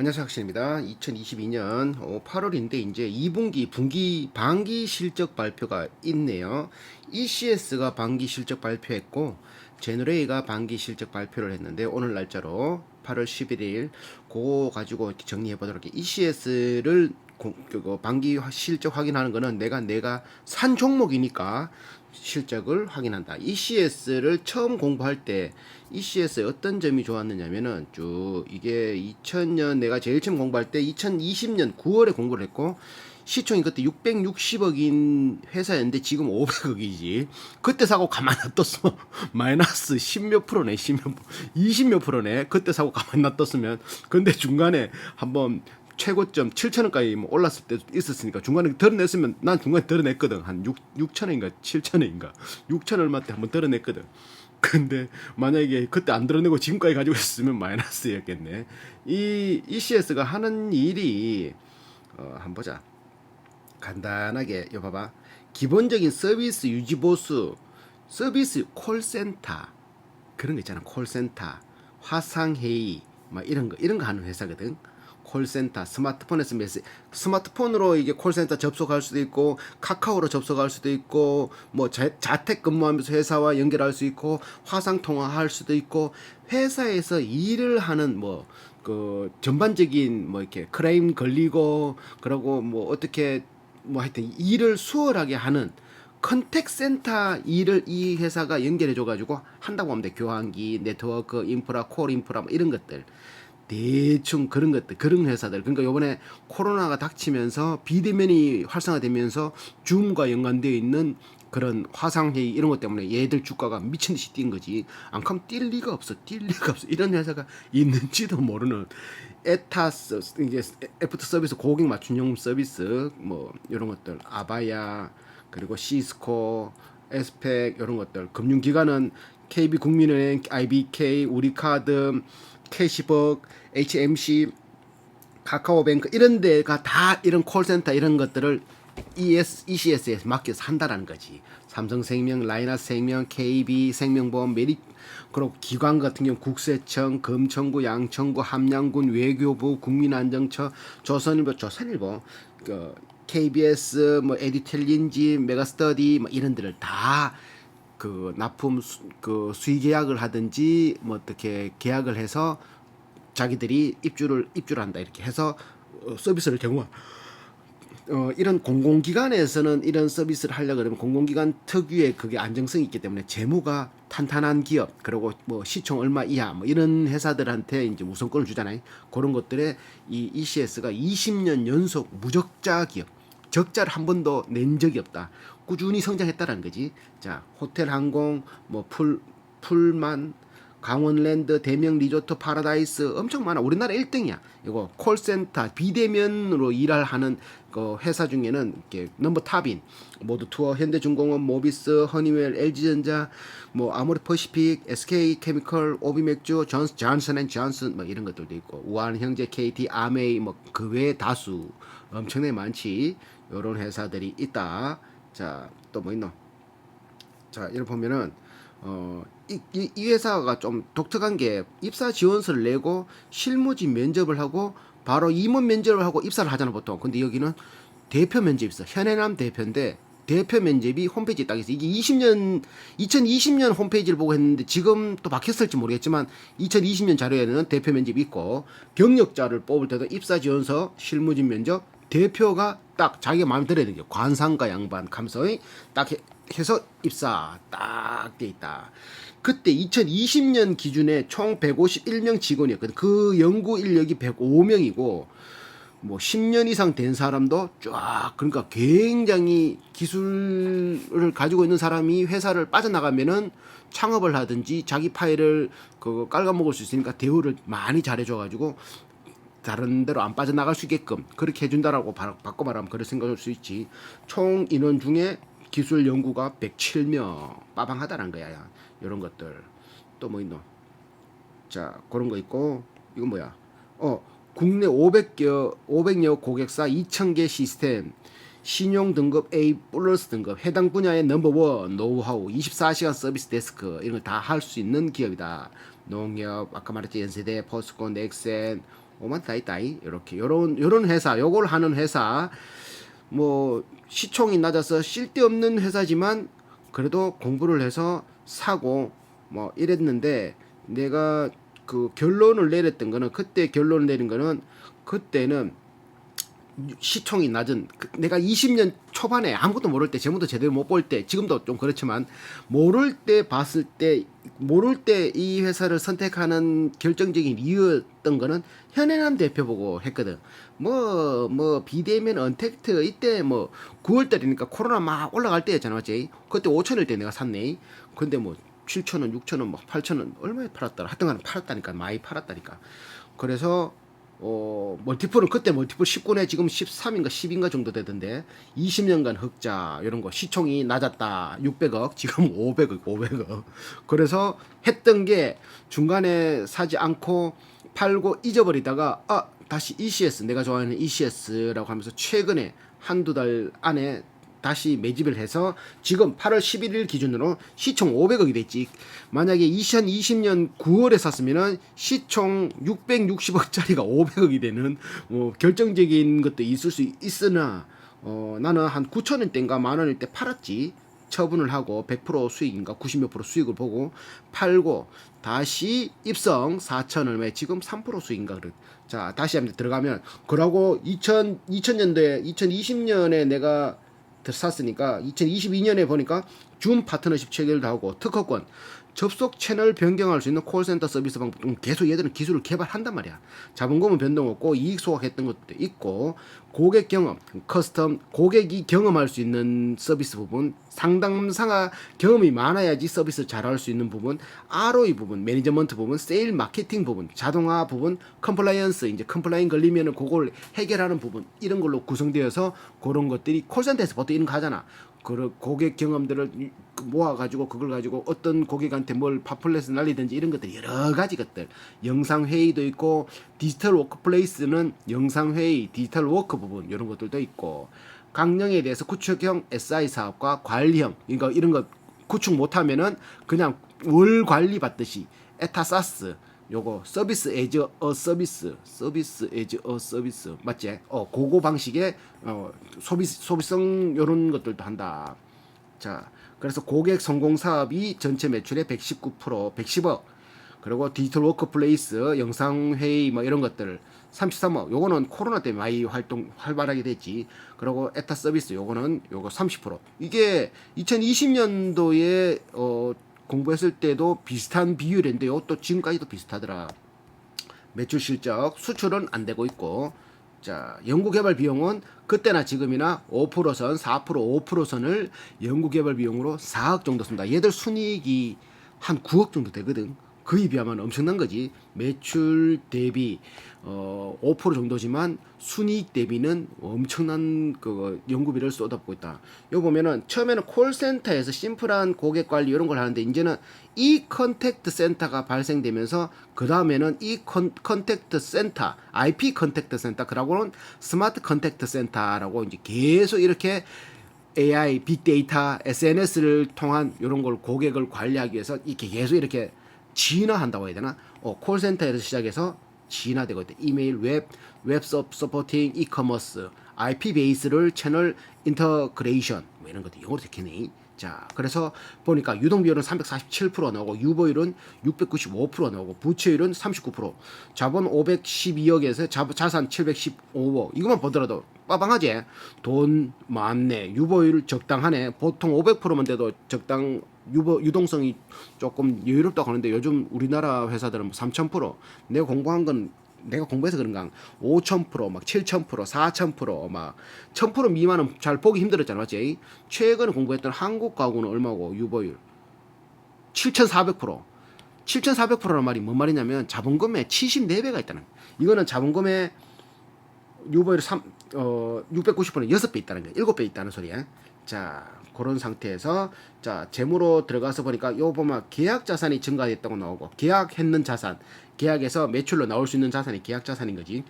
안녕하세요, 학신입니다. 2022년 8월인데 이제 2분기 반기 실적 발표가 있네요. ECS가 반기 실적 발표했고 제너레이가 반기 실적 발표를 했는데 오늘 날짜로 8월 11일 그거 가지고 이렇게 정리해 보도록 할게요. ECS를 반기 실적 확인하는 거는 내가 산 종목이니까 실적을 확인한다. ECS를 처음 공부할 때 ECS의 어떤 점이 좋았느냐면은 쭉 이게 2000년 내가 제일 처음 공부할 때 2020년 9월에 공부를 했고 시총이 그때 660억인 회사였는데 지금 500억이지. 그때 사고 가만 놔뒀어. 마이너스 10몇 프로네. 20몇 프로네. 그때 사고 가만 놔뒀으면 근데 중간에 한번 최고점 7천원까지 뭐 올랐을 때도 있었으니까 중간에 덜어냈으면 난 중간에 덜어냈거든. 한 6천원인가 7천원인가 6천 얼마 때 한번 덜어냈거든. 근데 만약에 그때 안 드러내고 지금까지 가지고 있으면 마이너스였겠네. 이 ECS가 하는 일이 한번 보자. 간단하게 요 봐봐. 기본적인 서비스 유지 보수, 서비스 콜센터 그런 거 있잖아. 콜센터, 화상 회의 막 이런 거 하는 회사거든. 콜센터, 스마트폰에서 스마트폰으로 이게 콜센터 접속할 수도 있고 카카오로 접속할 수도 있고 뭐 자택 근무하면서 회사와 연결할 수 있고 화상 통화할 수도 있고 회사에서 일을 하는 뭐 그 전반적인 뭐 이렇게 크레임 걸리고 그러고 뭐 어떻게 뭐 하여튼 일을 수월하게 하는 컨택센터 일을 이 회사가 연결해 줘가지고 한다고 하면 돼. 교환기, 네트워크, 인프라, 콜 인프라 뭐 이런 것들. 대충 그런 것들, 그런 회사들. 그러니까 요번에 코로나가 닥치면서 비대면이 활성화되면서 줌과 연관되어 있는 그런 화상회의 이런 것 때문에 얘들 주가가 미친 듯이 뛴 거지. 안 그러면 뛸 리가 없어. 뛸 리가 없어. 이런 회사가 있는지도 모르는 에타스, 이제 애프터 서비스 고객 맞춤형 서비스 뭐 이런 것들, 아바야 그리고 시스코, 에스펙 이런 것들. 금융기관은 KB국민은행, IBK, 우리카드, 캐시벅, HMC, 카카오뱅크 이런 데가 다 이런 콜센터 이런 것들을 ECS에 맡겨서 한다라는 거지. 삼성생명, 라이나스생명, KB생명보험, 메리 그리고 기관 같은 경우 국세청, 금천구, 양천구, 함양군, 외교부, 국민안정처, 조선일보, 그 KBS, 뭐 에디텔린지, 메가스터디 뭐 이런 데를 다 그 납품 그 수의 계약을 하든지 뭐 어떻게 계약을 해서 자기들이 입주를 한다 이렇게 해서 서비스를 제공한 이런 공공기관에서는 이런 서비스를 하려 그러면 공공기관 특유의 그게 안정성이 있기 때문에 재무가 탄탄한 기업 그리고 뭐 시총 얼마 이하 뭐 이런 회사들한테 이제 우선권을 주잖아요. 그런 것들에 이 ECS가 20년 연속 무적자 기업 적자를 한 번도 낸 적이 없다. 꾸준히 성장했다라는 거지. 자, 호텔 항공 뭐 풀만 강원랜드, 대명 리조트, 파라다이스 엄청 많아. 우리나라 1등이야. 이거 콜센터 비대면으로 일을 하는 그 회사 중에는 이렇게 넘버 탑인 모두 투어, 현대중공업, 모비스, 허니웰, LG전자, 뭐 아모레퍼시픽, SK케미컬, 오비맥주, 존슨앤존슨 뭐 이런 것들도 있고 우한형제, KT, 아메이 뭐 그 외에 다수 엄청나게 많지. 이런 회사들이 있다. 자, 또 뭐 있노? 자, 이렇게 보면은 이 회사가 좀 독특한 게 입사 지원서를 내고 실무진 면접을 하고 바로 임원 면접을 하고 입사를 하잖아 보통. 근데 여기는 대표 면접이 있어. 현해남 대표인데 대표 면접이 홈페이지에 딱 있어. 이게 2020년 홈페이지를 보고 했는데 지금 또 바뀌었을지 모르겠지만 2020년 자료에는 대표 면접이 있고 경력자를 뽑을 때도 입사 지원서, 실무진 면접, 대표가 딱 자기가 마음에 들어야 되는 게 관상가 양반 감성이 딱 해서 입사 딱 돼 있다. 그때 2020년 기준에 총 151명 직원이었거든. 그 연구 인력이 105명이고 뭐 10년 이상 된 사람도 쫙 그러니까 굉장히 기술을 가지고 있는 사람이 회사를 빠져나가면은 창업을 하든지 자기 파일을 그 깔아먹을 수 있으니까 대우를 많이 잘해줘가지고 다른 데로 안 빠져나갈 수 있게끔 그렇게 해준다라고 바꿔 말하면 그럴 생각할 수 있지. 총 인원 중에 기술 연구가 107명 빠방하다는 거야. 이런 것들 또 뭐 있노? 자 그런 거 있고 이건 뭐야? 국내 500여 고객사 2,000개 시스템 신용 등급 A 플러스 등급 해당 분야의 넘버원 노하우 24시간 서비스 데스크 이런 걸 다 할 수 있는 기업이다. 농협 아까 말했지 연세대 포스코 넥센 오만 따이따이 이렇게 요런 회사, 요걸 하는 회사, 뭐 시총이 낮아서 쓸데없는 회사지만 그래도 공부를 해서 사고 뭐 이랬는데, 내가 그 결론을 내렸던 거는, 그때 결론을 내린 거는, 그때는 시총이 낮은, 내가 20년 초반에 아무것도 모를 때, 재무도 제대로 못 볼 때, 지금도 좀 그렇지만 모를 때 봤을 때, 모를 때 이 회사를 선택하는 결정적인 이유였던 거는 현해남 대표 보고 했거든. 비대면 언택트, 이때 뭐 9월달이니까 코로나 막 올라갈 때였잖아, 맞지? 그때 5천일 때 내가 샀네. 근데 뭐 7천원, 6천원, 뭐 8천원 얼마에 팔았더라. 하여튼 간에 팔았다니까, 많이 팔았다니까. 그래서 멀티플은 그때 멀티플 19네, 지금 13인가 10인가 정도 되던데, 20년간 흑자 이런 거, 시총이 낮았다 600억, 지금 500억. 그래서 했던 게, 중간에 사지 않고 팔고 잊어버리다가 다시 ECS, 내가 좋아하는 ECS라고 하면서 최근에 한두 달 안에 다시 매집을 해서 지금 8월 11일 기준으로 시총 500억이 됐지. 만약에 2020년 9월에 샀으면은 시총 660억짜리가 500억이 되는 결정적인 것도 있을 수 있으나, 나는 한 9천원대인가 만원일 때 팔았지. 처분을 하고 100% 수익인가 90몇 프로 수익을 보고 팔고 다시 입성 4천 얼마에 지금 3% 수익인가 그래. 자, 다시 한번 들어가면, 그러고 2000년도에 2020년에 내가 샀으니까 2022년에 보니까 줌 파트너십 체결도 하고, 특허권, 접속 채널 변경할 수 있는 콜센터 서비스 방법, 계속 얘들은 기술을 개발한단 말이야. 자본금은 변동 없고 이익 소각했던 것도 있고, 고객 경험, 커스텀, 고객이 경험할 수 있는 서비스 부분, 상담사가 경험이 많아야지 서비스 잘할 수 있는 부분, ROE 부분, 매니저먼트 부분, 세일 마케팅 부분, 자동화 부분, 컴플라이언스, 이제 컴플라인 걸리면은 그걸 해결하는 부분, 이런 걸로 구성되어서, 그런 것들이 콜센터에서 보통 이런 거 하잖아. 그 고객 경험들을 모아가지고 그걸 가지고 어떤 고객한테 뭘 파플렛을 날리든지 이런 것들, 여러 가지 것들, 영상 회의도 있고, 디지털 워크플레이스는 영상 회의, 디지털 워크 부분 이런 것들도 있고, 강령에 대해서 구축형 SI 사업과 관리형, 그러니까 이런 거 구축 못하면은 그냥 월 관리 받듯이 에타사스, 요거 서비스 에즈 어 서비스 에즈 어 서비스 맞지? 그거 방식의 소비성 요런 것들도 한다. 자, 그래서 고객 성공 사업이 전체 매출의 119%, 110억. 그리고 디지털 워크플레이스, 영상 회의 뭐 이런 것들 33억. 요거는 코로나 때문에 많이 활발하게 됐지. 그리고 에타 서비스 요거 30%. 이게 2020년도에 공부했을 때도 비슷한 비율인데, 요것도 지금까지도 비슷하더라. 매출 실적, 수출은 안 되고 있고. 자, 연구개발 비용은 그때나 지금이나 5%선, 4%, 5%선을 연구개발 비용으로 4억 정도 씁니다. 얘들 순이익이 한 9억 정도 되거든. 그에 비하면 엄청난 거지. 매출 대비 5% 정도지만 순이익 대비는 엄청난 그 연구비를 쏟아붓고 있다. 요 보면은 처음에는 콜센터에서 심플한 고객 관리 이런 걸 하는데, 이제는 이 컨택트 센터가 발생되면서 그 다음에는 이 컨택트 센터, IP 컨택트 센터, 그러고는 스마트 컨택트 센터라고 이제 계속 이렇게 AI, 빅데이터, SNS를 통한 이런 걸 고객을 관리하기 위해서 이렇게 계속 이렇게 진화한다고 해야 되나? 콜센터에서 시작해서 진화되고 있다. 이메일, 웹 서포팅, 이커머스, IP 베이스를 채널 인터그레이션, 뭐 이런 것들 영어로 되겠네. 자, 그래서 보니까 유동비율은 347% 나오고, 유보율은 695% 나오고, 부채율은 39%, 자본 512억에서 자산 715억. 이것만 보더라도 빠방하지? 돈 많네, 유보율 적당하네. 보통 500%만 돼도 적당, 유동성이 조금 여유롭다고 하는데, 요즘 우리나라 회사들은 3000%, 내가 공부해서 그런가 5000%, 막 7000%, 4000%, 막 1000% 미만은 잘 보기 힘들었잖아, 맞지? 최근에 공부했던 한국가구는 얼마고? 유보율 7400%. 7400%란 말이 뭔 말이냐면 자본금의 74배가 있다는 거야. 이거는 자본금의 유보율 690%는 6배 있다는 거야. 7배 있다는 소리야. 자, 그런 상태에서, 자, 재무로 들어가서 보니까 요 보면 계약 자산이 증가했다고 나오고, 계약했는 자산, 계약에서 매출로 나올 수 있는 자산이 계약 자산인 거지.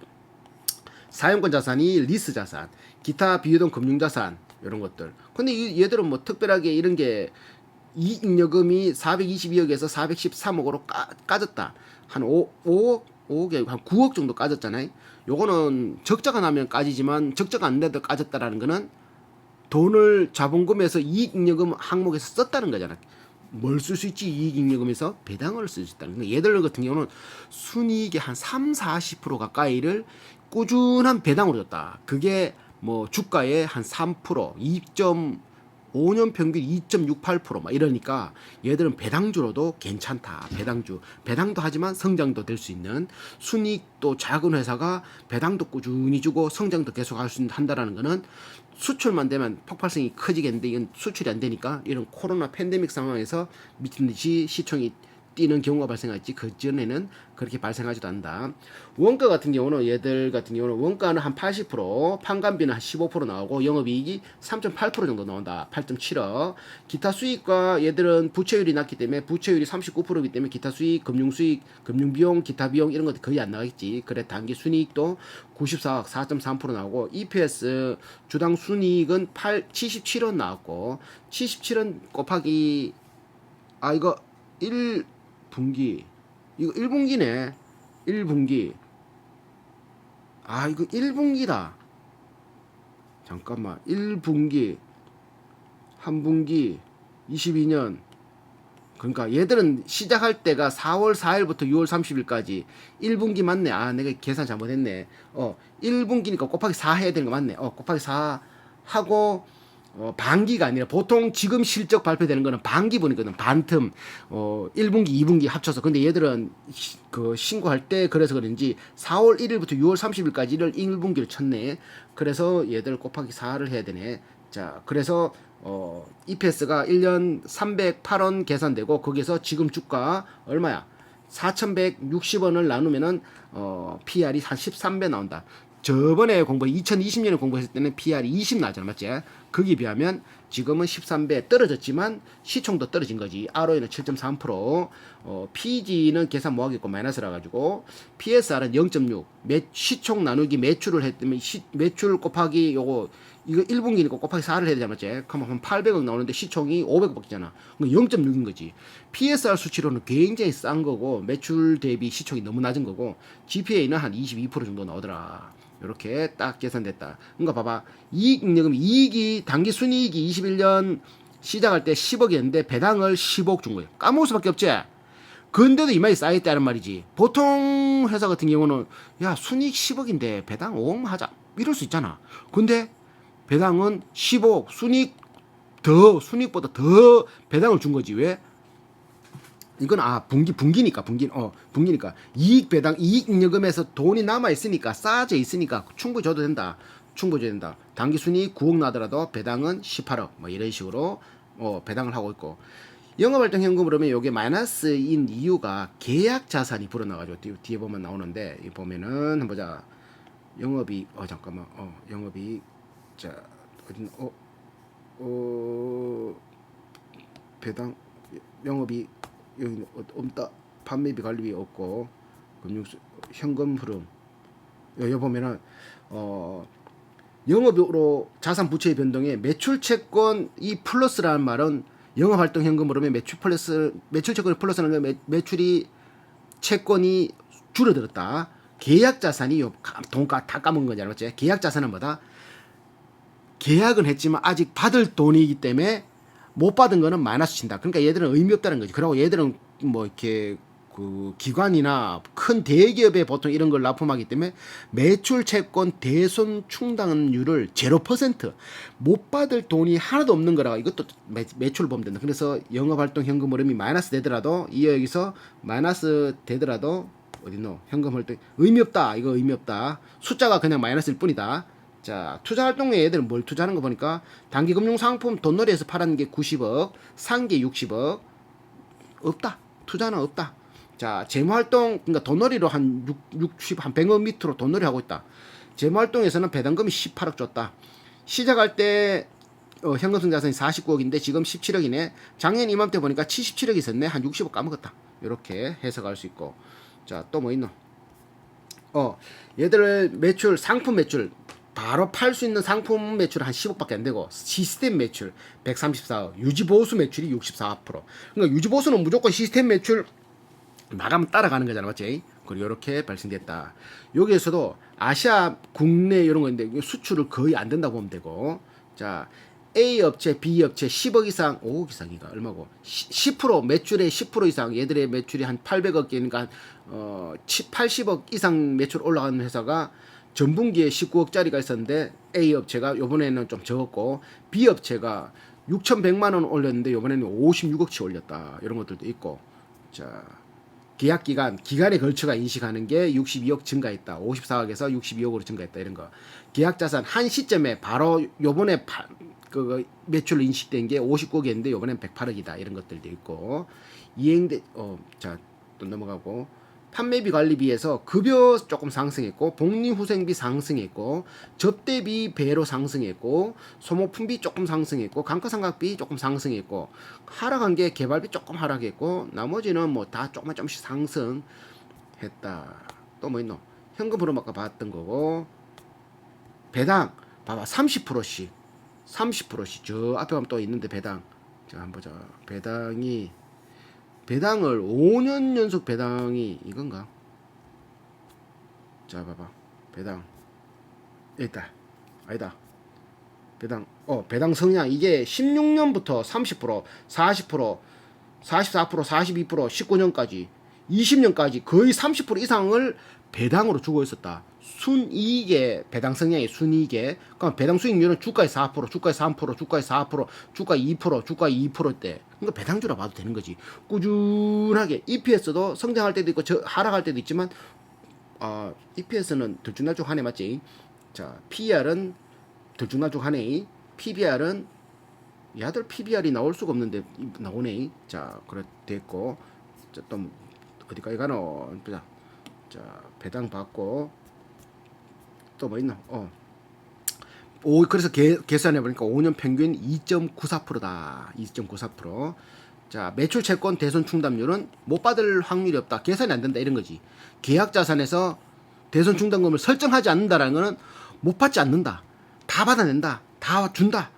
사용권 자산이 리스 자산, 기타 비유동 금융 자산, 이런 것들. 근데 얘들은 뭐 특별하게 이런 게, 이익여금이 422억에서 413억으로 까졌다. 한 5억, 5개 한 9억 정도 까졌잖아요. 요거는 적자가 나면 까지지만 적자가 안 돼도 까졌다라는 거는 돈을 자본금에서 이익잉여금 항목에서 썼다는 거잖아. 뭘 쓸 수 있지? 이익잉여금에서 배당을 쓸 수 있다는 거야. 얘들 같은 경우는 순이익의 한 3, 40% 가까이를 꾸준한 배당으로 줬다. 그게 뭐 주가의 한 3%, 2.5년 평균 2.68%막 이러니까 얘들은 배당주로도 괜찮다. 배당도 하지만 성장도 될 수 있는 순이익도 작은 회사가 배당도 꾸준히 주고 성장도 계속 할 수 한다라는 거는 수출만 되면 폭발성이 커지겠는데 이건 수출이 안 되니까 이런 코로나 팬데믹 상황에서 미친 듯이 시총이 뛰는 경우가 발생했지 그 전에는 그렇게 발생하지도 않는다. 원가 같은 경우는 얘들 같은 경우는 원가는 한 80%, 판관비는 한 15% 나오고 영업이익이 3.8% 정도 나온다. 8.7억. 기타 수익과 얘들은 부채율이 낮기 때문에 부채율이 39%이기 때문에 기타 수익, 금융 수익, 금융 비용, 기타 비용 이런 것들 거의 안 나가겠지. 그래 단기 순이익도 94억 4.3% 나오고 EPS 주당 순이익은 77원 나왔고 77원 곱하기 이거 1분기 이거 1분기네. 1분기 이거 1분기다. 잠깐만 1분기 한 분기 22년 그러니까 얘들은 시작할 때가 4월 4일부터 6월 30일까지 1분기 맞네. 내가 계산 잘못했네. 1분기니까 곱하기 4 해야 되는 거 맞네. 곱하기 4 하고 반기가 아니라 보통 지금 실적 발표되는 거는 반기분이거든. 반틈 1분기 2분기 합쳐서. 근데 얘들은 그 신고할 때 그래서 그런지 4월 1일부터 6월 30일까지를 1분기를 쳤네. 그래서 얘들 곱하기 4를 해야 되네. 자 그래서 EPS가 1년 308원 계산되고 거기서 지금 주가 얼마야? 4,160원을 나누면은 PR이 한 13배 나온다. 저번에 2020년에 공부했을 때는 PR이 20 나왔잖아, 맞지? 거기에 비하면 지금은 13배 떨어졌지만 시총도 떨어진 거지. ROE는 7.3%, PEG는 계산 뭐하겠고 마이너스라 가지고 PSR은 0.6, 시총 나누기 매출을 했더니 매출 곱하기 이거 1분기니까 곱하기 4를 해야 되잖아, 맞지? 그러면 한 800억 나오는데 시총이 500억이잖아. 그럼 0.6인 거지. PSR 수치로는 굉장히 싼 거고 매출 대비 시총이 너무 낮은 거고 GPA는 한 22% 정도 나오더라. 이렇게 딱 계산됐다. 그러니까 봐봐. 이익이 단기 순이익이 21년 시작할 때 10억이었는데 배당을 10억 준 거예요. 까먹을 수밖에 없지. 근데도 이마에 쌓여있다는 말이지. 보통 회사 같은 경우는 야 순이익 10억인데 배당 5억만 하자 이럴 수 있잖아. 근데 배당은 15억 순이익보다 더 배당을 준 거지. 왜? 이건 분기니까 이익 배당 이익잉여금에서 돈이 남아 있으니까 쌓아져 있으니까 충분히 줘도 된다. 단기 순이익 9억 나더라도 배당은 18억 뭐 이런 식으로 배당을 하고 있고 영업활동 현금으로 보면 이게 마이너스인 이유가 계약 자산이 불어나가지고 뒤에 보면 나오는데 이 보면은 한번 보자. 영업이 잠깐만 영업이 자 배당 영업이 여기 없다. 판매비 관리비 없고 금융 현금 흐름 여기 보면은 영업으로 자산 부채의 변동에 매출 채권 이 플러스라는 말은 영업활동 현금으로 보면 매출 채권이 플러스는 게 매출이 채권이 줄어들었다. 계약 자산이 돈가 다 까먹은 거잖아, 맞지? 계약 자산은 뭐다? 계약은 했지만 아직 받을 돈이기 때문에 못 받은 거는 마이너스 친다. 그러니까 얘들은 의미 없다는 거지. 그리고 얘들은 뭐 이렇게 그 기관이나 큰 대기업에 보통 이런 걸 납품하기 때문에 매출 채권 대손 충당률을 0%, 못 받을 돈이 하나도 없는 거라. 이것도 매출을 보면 된다. 그래서 영업활동 현금 흐름이 마이너스 되더라도 여기서 마이너스 되더라도 어딨노? 현금 활동 의미 없다. 이거 의미 없다. 숫자가 그냥 마이너스일 뿐이다. 자, 투자 활동에 얘들은 뭘 투자하는 거 보니까 단기 금융 상품 돈놀이에서 팔았는 게 90억, 산 게 60억. 없다. 투자는 없다. 자, 재무 활동 그러니까 돈놀이로 한 100억 밑으로 돈놀이 하고 있다. 재무 활동에서는 배당금이 18억 줬다. 시작할 때 현금성 자산이 49억인데 지금 17억이네. 작년 이맘때 보니까 77억 있었네. 한 60억 까먹었다. 이렇게 해석할 수 있고. 자, 또 뭐 있노? 얘들 매출, 상품 매출 바로 팔 수 있는 상품 매출 한 10억밖에 안 되고 시스템 매출 134억, 유지보수 매출이 64%. 그러니까 유지보수는 무조건 시스템 매출 나가면 따라가는 거잖아, 맞지? 그리고 이렇게 발생됐다. 여기에서도 아시아 국내 이런 건데 수출을 거의 안 된다고 보면 되고, 자 A 업체, B 업체 10억 이상, 5억 이상이가 얼마고 10% 매출의 10% 이상, 얘들의 매출이 한 800억 개니까 80억 이상 매출 올라가는 회사가 전분기에 19억짜리가 있었는데 A 업체가 요번에는 좀 적었고, B 업체가 6,100만 원 올렸는데 요번에는 56억치 올렸다. 이런 것들도 있고, 자 계약 기간에 걸쳐가 인식하는 게 62억 증가했다. 54억에서 62억으로 증가했다. 이런 거. 계약 자산 한 시점에 바로 요번에 그 매출로 인식된 게 59억이었는데 요번엔 108억이다. 이런 것들도 있고, 이행대 자 또 넘어가고, 판매비 관리비에서 급여 조금 상승했고, 복리후생비 상승했고, 접대비 배로 상승했고, 소모품비 조금 상승했고, 감가상각비 조금 상승했고, 하락한 게 개발비 조금 하락했고, 나머지는 뭐 다 조금씩 상승했다. 또 뭐 있노? 현금으로 아까 봤던 거고, 배당 봐봐 30%씩 저 앞에 가면 또 있는데, 배당 자 한번 보자. 배당을 5년 연속 배당이 이건가? 자 봐봐. 배당 있다. 아니다. 배당 성향 이게 16년부터 30%, 40%, 44%, 42%, 19년까지 20년까지 거의 30% 이상을 배당으로 주고 있었다. 순이익의 배당 성향이 순이익에, 그럼 배당 수익률은 주가의 4%, 주가의 3%, 주가의 4%, 주가 2%, 주가 2%대. 그러니까 배당주라 봐도 되는 거지. 꾸준하게 EPS도 성장할 때도 있고 하락할 때도 있지만, EPS는 들쭉날쭉 하네, 맞지? 자, PER은 들쭉날쭉 하네. PBR은 야들 PBR이 나올 수가 없는데 나오네. 자, 그래 됐고, 자, 또 어디까지 가노? 보자. 자, 배당 받고 또 뭐 있나? 그래서 계산해 보니까 5년 평균 2.94%다. 2.94%. 자, 매출 채권 대손 충당률은 못 받을 확률이 없다. 계산이 안 된다. 이런 거지. 계약 자산에서 대손 충당금을 설정하지 않는다라는 거는 못 받지 않는다. 다 받아낸다. 다 준다.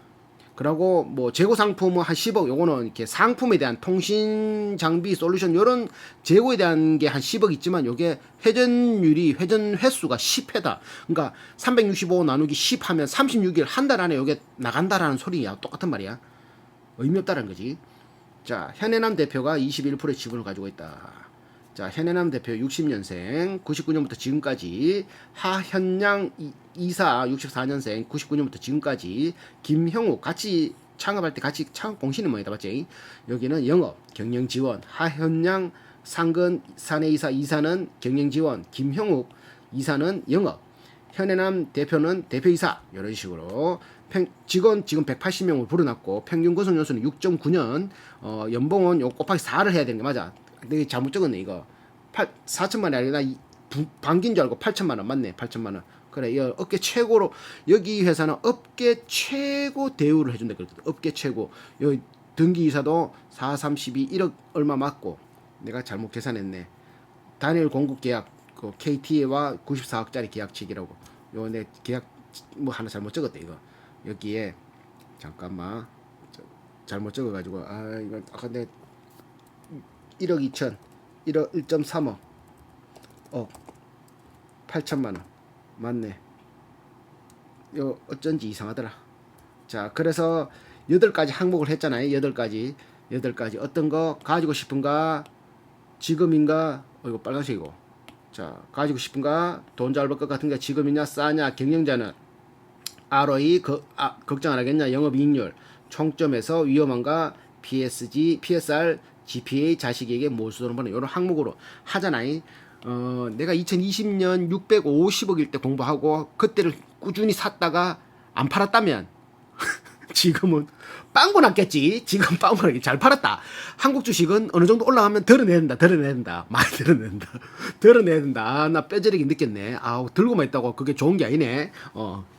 그리고 뭐 재고 상품 한 10억, 요거는 이렇게 상품에 대한 통신 장비 솔루션 요런 재고에 대한 게 한 10억 있지만, 요게 회전 횟수가 10회다. 그러니까 365 나누기 10 하면 36일 한 달 안에 요게 나간다라는 소리야. 똑같은 말이야. 의미 없다라는 거지. 자, 현해남 대표가 21%의 지분을 가지고 있다. 자, 현해남 대표 60년생, 99년부터 지금까지, 하현양 이사 64년생, 99년부터 지금까지, 김형욱 같이 창업할 때 같이 창업 공신이 뭐였다 맞지? 여기는 영업, 경영 지원, 하현양 상근 사내이사 이사는 경영 지원, 김형욱 이사는 영업, 현해남 대표는 대표이사. 이런 식으로 직원 지금 180명을 불어놨고, 평균 구성 연수는 6.9년, 연봉은 요 곱하기 4를 해야 되는 게 맞아. 내가 잘못 적었네. 이거 4천만 원이 아니라 반기인 줄 알고 8천만 원 맞네. 8천만 원. 그래, 이 업계 최고로, 여기 회사는 업계 최고 대우를 해준다 그랬거든. 업계 최고. 여기 등기이사도 4, 32, 1억 얼마 맞고, 내가 잘못 계산했네. 단일 공급 계약 그 KT와 94억짜리 계약책이라고. 요 내 계약 뭐 하나 잘못 적었다 이거. 여기에 잠깐만 잘못 적어가지고, 이거 아까 내 1억 2천, 1억 1.3억, 8천만 원 맞네. 요 어쩐지 이상하더라. 자, 그래서 8가지 항목을 했잖아요. 8가지 어떤 거 가지고 싶은가, 지금인가, 이거 빨간색이고. 자, 가지고 싶은가, 돈 잘 벌 것 같은가, 지금이냐, 싸냐, 경영자는 ROE 걱정 안 하겠냐, 영업이익률, 총점에서 위험한가, PSR, GPA, 자식에게 몰수돈 버는 이런 항목으로 하잖아요. 내가 2020년 650억일 때 공부하고 그때를 꾸준히 샀다가 안 팔았다면 지금은 빵꾸 났겠지. 지금 빵꾸 났겠지. 잘 팔았다. 한국 주식은 어느 정도 올라가면 드러내야 된다. 많이 드러내야 된다. 나 뼈저리게 느꼈네. 들고만 있다고 그게 좋은 게 아니네.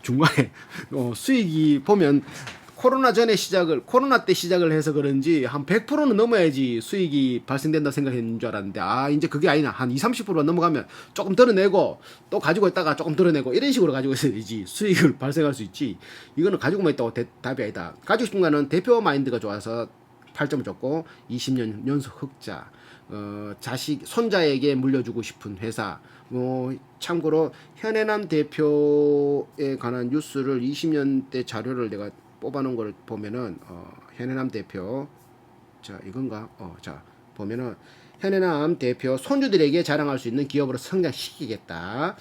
중간에 수익이 보면 코로나 때 시작을 해서 그런지 한 100%는 넘어야지 수익이 발생된다 생각했는 줄 알았는데, 이제 그게 아니나. 한 20, 30% 넘어가면 조금 드러내고, 또 가지고 있다가 조금 드러내고, 이런 식으로 가지고 있어야지 수익을 발생할 수 있지. 이거는 가지고만 있다고 답이 아니다. 가지고 싶은 거는 대표 마인드가 좋아서 8점을 줬고, 20년 연속 흑자. 손자에게 물려주고 싶은 회사. 참고로 현해남 대표에 관한 뉴스를 20년대 자료를 내가 뽑아놓은 걸 보면은 현해남 대표 자 이건가? 자 보면은 현해남 대표 손주들에게 자랑할 수 있는 기업으로 성장시키겠다.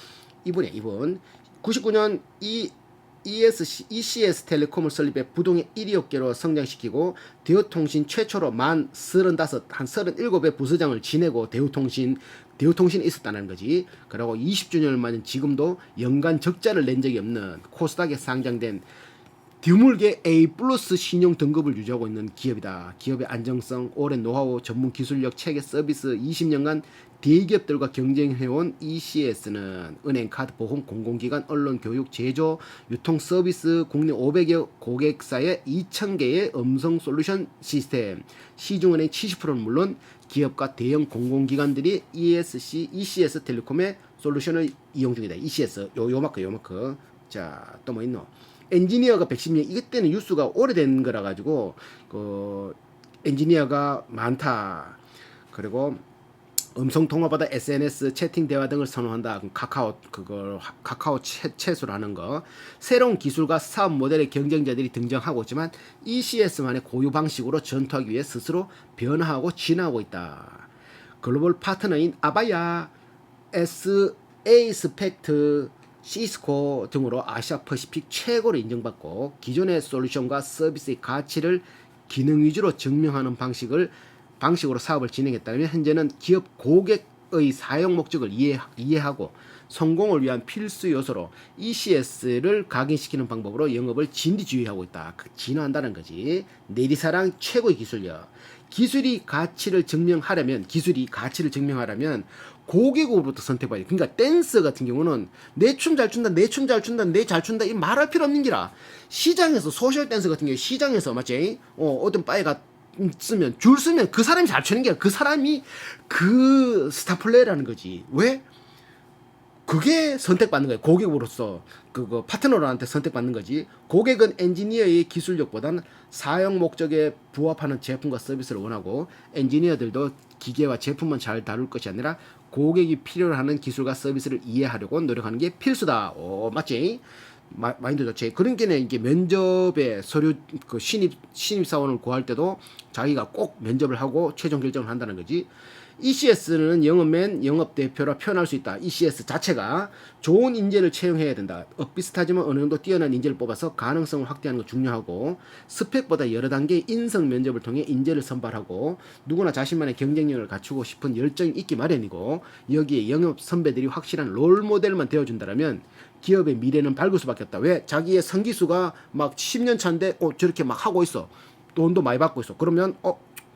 이분 99년 ECS 텔레콤을 설립해 부동의 1위 업계로 성장시키고 대우통신 최초로 만 35, 한 37의 부서장을 지내고 대우통신이 있었다는 거지. 그리고 20주년을 맞은 지금도 연간 적자를 낸 적이 없는 코스닥에 상장된 드물게 A 플러스 신용 등급을 유지하고 있는 기업이다. 기업의 안정성, 오랜 노하우, 전문 기술력, 체계 서비스 20년간 대기업들과 경쟁해온 ECS는 은행, 카드, 보험, 공공기관, 언론, 교육, 제조, 유통 서비스, 국내 500여 고객사의 2,000개의 음성 솔루션 시스템, 시중은행 70%는 물론 기업과 대형 공공기관들이 ECS 텔레콤의 솔루션을 이용 중이다. ECS 요마크. 자, 또 뭐 있노? 엔지니어가 110명. 이때는 뉴스가 오래된 거라 가지고 엔지니어가 많다. 그리고 음성 통화보다 SNS, 채팅 대화 등을 선호한다. 카카오 챗으로 하는 거. 새로운 기술과 사업 모델의 경쟁자들이 등장하고 있지만 ECS만의 고유 방식으로 전투하기 위해 스스로 변화하고 진화하고 있다. 글로벌 파트너인 아바야, 에이스펙트, 시스코 등으로 아시아 퍼시픽 최고로 인정받고 기존의 솔루션과 서비스의 가치를 기능 위주로 증명하는 방식으로 사업을 진행했다면 현재는 기업 고객의 사용 목적을 이해하고 성공을 위한 필수 요소로 ECS를 각인시키는 방법으로 영업을 진리주의하고 있다. 진화한다는 거지. 내리사랑 최고의 기술력. 기술이 가치를 증명하려면 고객으로부터 선택해야 돼. 그러니까 댄스 같은 경우는 내 춤 잘 춘다, 내 잘 춘다 이 말할 필요 없는 기라. 시장에서 소셜 댄스 같은 경우 시장에서 맞지? 어떤 바에가 쓰면 줄 쓰면 그 사람이 잘 추는 게 그 사람이 그 스타 플레이라는 거지. 왜? 그게 선택받는 거예요. 고객으로서 그거 파트너한테 선택받는 거지. 고객은 엔지니어의 기술력보다는 사용 목적에 부합하는 제품과 서비스를 원하고 엔지니어들도 기계와 제품만 잘 다룰 것이 아니라 고객이 필요로 하는 기술과 서비스를 이해하려고 노력하는 게 필수다. 맞지? 마인드 좋지. 그러니까 이게 면접에 서류 신입 사원을 구할 때도 자기가 꼭 면접을 하고 최종 결정을 한다는 거지. ECS는 영업맨, 영업대표라 표현할 수 있다. ECS 자체가 좋은 인재를 채용해야 된다. 비슷하지만 어느 정도 뛰어난 인재를 뽑아서 가능성을 확대하는 거 중요하고 스펙보다 여러 단계의 인성 면접을 통해 인재를 선발하고 누구나 자신만의 경쟁력을 갖추고 싶은 열정이 있기 마련이고 여기에 영업 선배들이 확실한 롤모델만 되어준다면 기업의 미래는 밝을 수밖에 없다. 왜? 자기의 성기수가 막 10년 차인데 저렇게 막 하고 있어. 돈도 많이 받고 있어. 그러면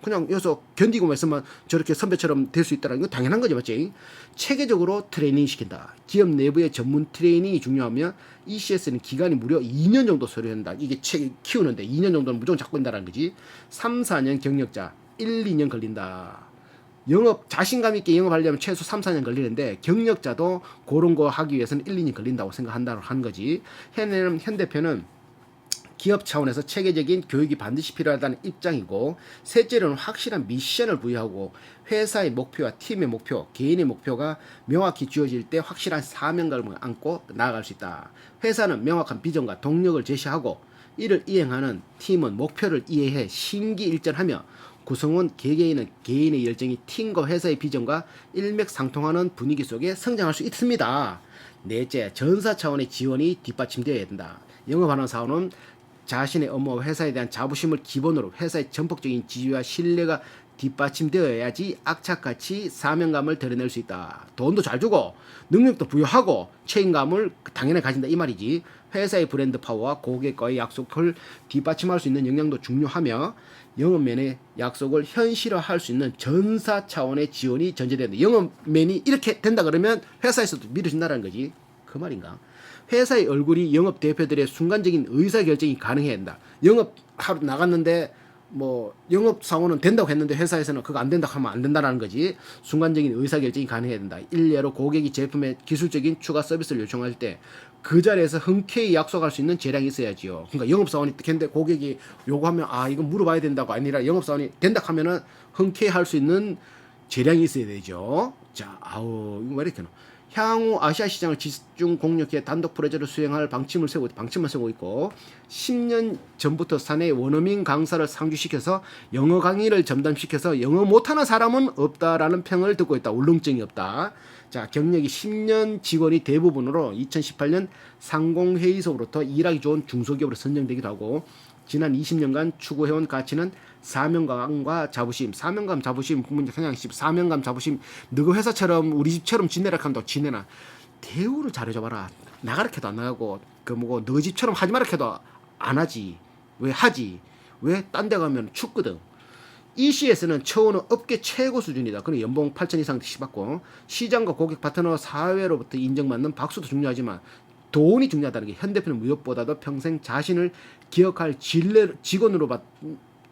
그냥 여기서 견디고만 있으면 저렇게 선배처럼 될 수 있다는 거 당연한 거지, 맞지? 체계적으로 트레이닝 시킨다. 기업 내부의 전문 트레이닝이 중요하며 ECS는 기간이 무려 2년 정도 소요한다. 이게 체계 키우는데 2년 정도는 무조건 잡고 있다는 거지. 3, 4년 경력자 1, 2년 걸린다. 자신감 있게 영업하려면 최소 3, 4년 걸리는데 경력자도 그런 거 하기 위해서는 1, 2년 걸린다고 생각한다고 하는 거지. 현 대표는 기업 차원에서 체계적인 교육이 반드시 필요하다는 입장이고 셋째로는 확실한 미션을 부여하고 회사의 목표와 팀의 목표, 개인의 목표가 명확히 주어질 때 확실한 사명감을 안고 나아갈 수 있다. 회사는 명확한 비전과 동력을 제시하고 이를 이행하는 팀은 목표를 이해해 심기일전하며 구성원 개개인은 개인의 열정이 팀과 회사의 비전과 일맥상통하는 분위기 속에 성장할 수 있습니다. 넷째, 전사 차원의 지원이 뒷받침되어야 된다. 영업하는 사원은 자신의 업무와 회사에 대한 자부심을 기본으로 회사의 전폭적인 지위와 신뢰가 뒷받침되어야지 악착같이 사명감을 드러낼 수 있다. 돈도 잘 주고 능력도 부여하고 책임감을 당연히 가진다 이 말이지. 회사의 브랜드 파워와 고객과의 약속을 뒷받침할 수 있는 역량도 중요하며 영업맨의 약속을 현실화할 수 있는 전사 차원의 지원이 전제된다. 영업맨이 이렇게 된다 그러면 회사에서도 믿어준다는 거지. 그 말인가? 회사의 얼굴이 영업 대표들의 순간적인 의사결정이 가능해야 한다. 영업 하러 나갔는데 영업 사원은 된다고 했는데 회사에서는 그거 안 된다고 하면 안 된다는 거지. 순간적인 의사결정이 가능해야 된다. 일례로 고객이 제품의 기술적인 추가 서비스를 요청할 때 그 자리에서 흔쾌히 약속할 수 있는 재량이 있어야지요. 그러니까 영업 사원이 근데 고객이 요구하면 이거 물어봐야 된다고 아니라 영업 사원이 된다 하면은 흔쾌히 할 수 있는 재량이 있어야 되죠. 자, 아우, 이거 왜 이렇게 나? 향후 아시아 시장을 집중 공략해 단독 프로젝트를 수행할 방침만 세우고 있고 10년 전부터 사내 원어민 강사를 상주시켜서 영어 강의를 전담시켜서 영어 못하는 사람은 없다라는 평을 듣고 있다. 울렁증이 없다. 자, 경력이 10년 직원이 대부분으로 2018년 상공회의소로부터 일하기 좋은 중소기업으로 선정되기도 하고 지난 20년간 추구해온 가치는 사명감과 자부심, 사명감, 자부심, 국민적 성향심, 사명감, 자부심. 너그 회사처럼 우리 집처럼 지내라 하면 또 지내나. 대우를 잘해줘봐라. 나가라 해도 안 나가고 그 뭐고 너 집처럼 하지 마라 해도 안 하지. 왜 하지? 왜 딴 데 가면 춥거든. ECS는 처우는 업계 최고 수준이다. 그럼 연봉 8천 이상 받고 시장과 고객 파트너 사회로부터 인정받는 박수도 중요하지만 돈이 중요하다는 게 현대편은 무엇보다도 평생 자신을 기억할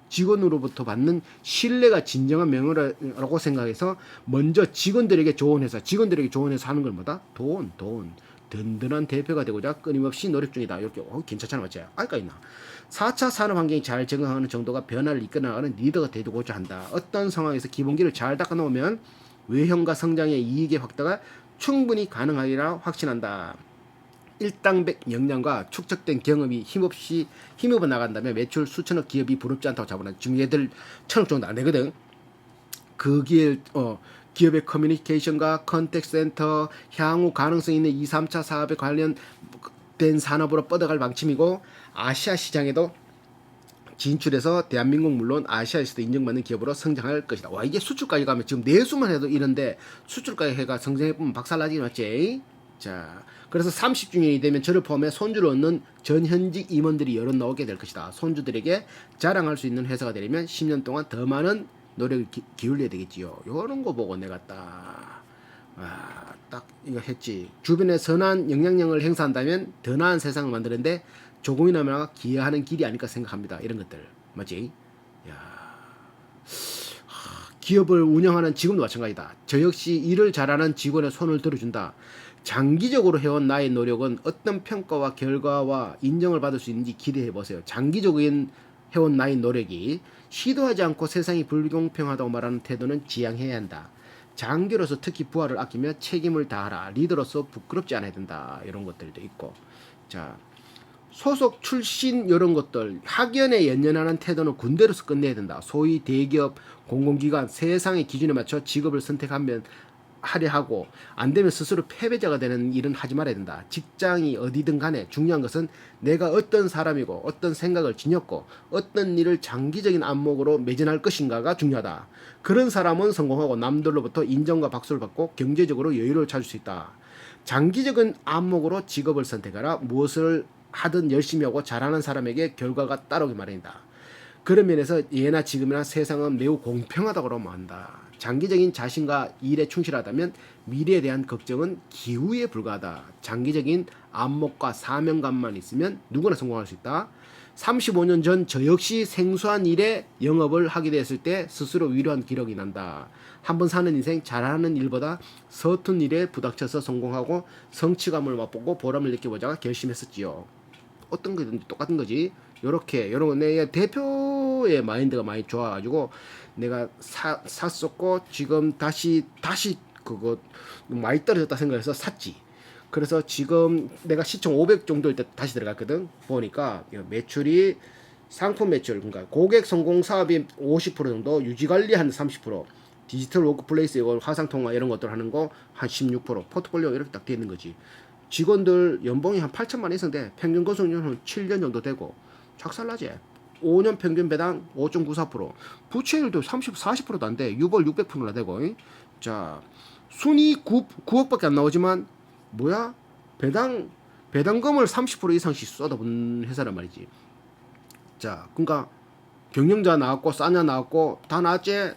직원으로부터 받는 신뢰가 진정한 명예라고 생각해서 먼저 직원들에게 좋은 회사 하는 걸 뭐다? 돈. 든든한 대표가 되고자 끊임없이 노력 중이다. 이렇게 괜찮잖아, 맞지? 알까 있나? 4차 산업 환경에 잘 적응하는 정도가 변화를 이끌어나가는 리더가 되고자 한다. 어떤 상황에서 기본기를 잘 닦아놓으면 외형과 성장의 이익의 확대가 충분히 가능하리라 확신한다. 일당백 역량과 축적된 경험이 힘입어 나간다면 매출 수천억 기업이 부럽지 않다고 자본한다. 지금 얘들 천억 정도 안 되거든. 기업의 커뮤니케이션과 컨택트 센터, 향후 가능성 있는 2, 3차 사업에 관련된 산업으로 뻗어갈 방침이고 아시아 시장에도 진출해서 대한민국 물론 아시아에서도 인정받는 기업으로 성장할 것이다. 와, 이게 수출까지 가면 지금 내수만 해도 이런데 수출까지 해가 성장해보면 박살나지, 맞지? 자, 그래서 30주년이 되면 저를 포함해 손주를 얻는 전현직 임원들이 여러 나오게 될 것이다. 손주들에게 자랑할 수 있는 회사가 되려면 10년 동안 더 많은 노력을 기울여야 되겠지요. 요런 거 보고 내가 딱 이거 했지. 주변에 선한 영향력을 행사한다면 더 나은 세상을 만드는데 조금이나마 기여하는 길이 아닐까 생각합니다. 이런 것들 맞지? 야, 기업을 운영하는 직원도 마찬가지다. 저 역시 일을 잘하는 직원의 손을 들어준다. 장기적으로 해온 나의 노력은 어떤 평가와 결과와 인정을 받을 수 있는지 기대해 보세요. 장기적인 해온 나의 노력이 시도하지 않고 세상이 불공평하다고 말하는 태도는 지양해야 한다. 장기로서 특히 부하를 아끼며 책임을 다하라. 리더로서 부끄럽지 않아야 된다. 이런 것들도 있고. 자, 소속 출신 이런 것들 학연에 연연하는 태도는 군대로서 끝내야 된다. 소위 대기업, 공공기관, 세상의 기준에 맞춰 직업을 선택하면 하려 하고 안 되면 스스로 패배자가 되는 일은 하지 말아야 된다. 직장이 어디든 간에 중요한 것은 내가 어떤 사람이고 어떤 생각을 지녔고 어떤 일을 장기적인 안목으로 매진할 것인가가 중요하다. 그런 사람은 성공하고 남들로부터 인정과 박수를 받고 경제적으로 여유를 찾을 수 있다. 장기적인 안목으로 직업을 선택하라. 무엇을 하든 열심히 하고 잘하는 사람에게 결과가 따르기 마련이다. 그런 면에서 예나 지금이나 세상은 매우 공평하다고 한다. 장기적인 자신과 일에 충실하다면 미래에 대한 걱정은 기우에 불과하다. 장기적인 안목과 사명감만 있으면 누구나 성공할 수 있다. 35년 전 저 역시 생소한 일에 영업을 하게 됐을 때 스스로 위로한 기록이 난다. 한번 사는 인생 잘하는 일보다 서툰 일에 부닥쳐서 성공하고 성취감을 맛보고 보람을 느껴보자가 결심했었지요. 어떤 거든 똑같은 거지. 요런 내 대표의 마인드가 많이 좋아가지고 내가 샀었고 지금 다시 그거 많이 떨어졌다 생각해서 샀지. 그래서 지금 내가 시총 500 정도일 때 다시 들어갔거든. 보니까 매출이 상품 매출, 그러니까 고객 성공 사업이 50% 정도, 유지 관리 한 30%, 디지털 워크플레이스 이걸 화상 통화 이런 것들 하는 거 한 16%, 포트폴리오 이렇게 딱 돼 있는 거지. 직원들 연봉이 한 8천만 원 이상인데 평균 거속률은 7년 정도 되고 착살나지. 5년 평균 배당 5.94%, 부채율도 30, 40%도 안 돼. 유벌 600%나 되고. 자, 순이 9억밖에 안 나오지만 뭐야? 배당금을 30% 이상씩 쏟아붓는 회사란 말이지. 자, 그러니까 경영자 나왔고 싸냐 나왔고 다 나왔지.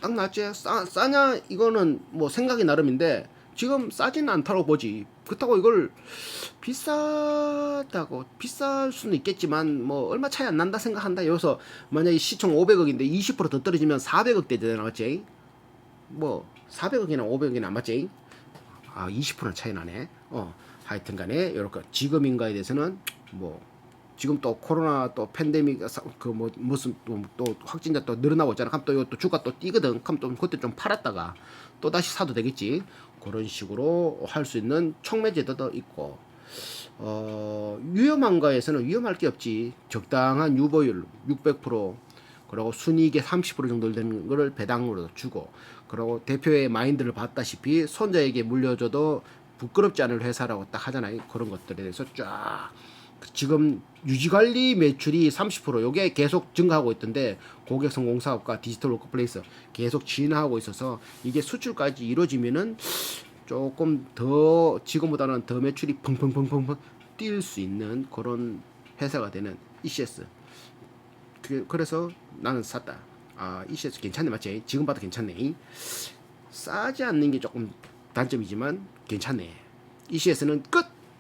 딱 나왔지. 싸냐 이거는 뭐 생각이 나름인데 지금 싸지는 않다고 보지. 그렇다고 이걸 비쌀 수는 있겠지만 뭐 얼마 차이 안 난다 생각한다. 여기서 만약에 시총 500억인데 20% 더 떨어지면 400억대 되잖아, 맞지? 뭐 400억이나 500억이나 안 맞지? 20% 차이 나네. 하여튼간에 이렇게 직업인가에 대해서는 뭐 지금 또 코로나 또 팬데믹 그 뭐 무슨 또 확진자 또 늘어나고 있잖아. 그럼 또 이거 또 주가 또 뛰거든. 그럼 또 그때 좀 팔았다가 또 다시 사도 되겠지. 그런 식으로 할 수 있는 촉매 제도도 있고. 위험한 거에서는 위험할 게 없지. 적당한 유보율 600%, 그리고 순이익의 30% 정도 되는 거를 배당으로 주고, 그리고 대표의 마인드를 봤다시피 손자에게 물려줘도 부끄럽지 않을 회사라고 딱 하잖아요. 그런 것들에 대해서 쫙 지금 유지관리 매출이 30% 요게 계속 증가하고 있던데, 고객 성공 사업과 디지털 워크플레이스 계속 진화하고 있어서 이게 수출까지 이루어지면은 조금 더 지금보다는 더 매출이 펑펑펑펑펑 뛸 수 있는 그런 회사가 되는 ECS. 그래서 나는 샀다. 아, ECS 괜찮네, 맞지? 지금 봐도 괜찮네. 싸지 않는 게 조금 단점이지만 괜찮네. ECS는 끝.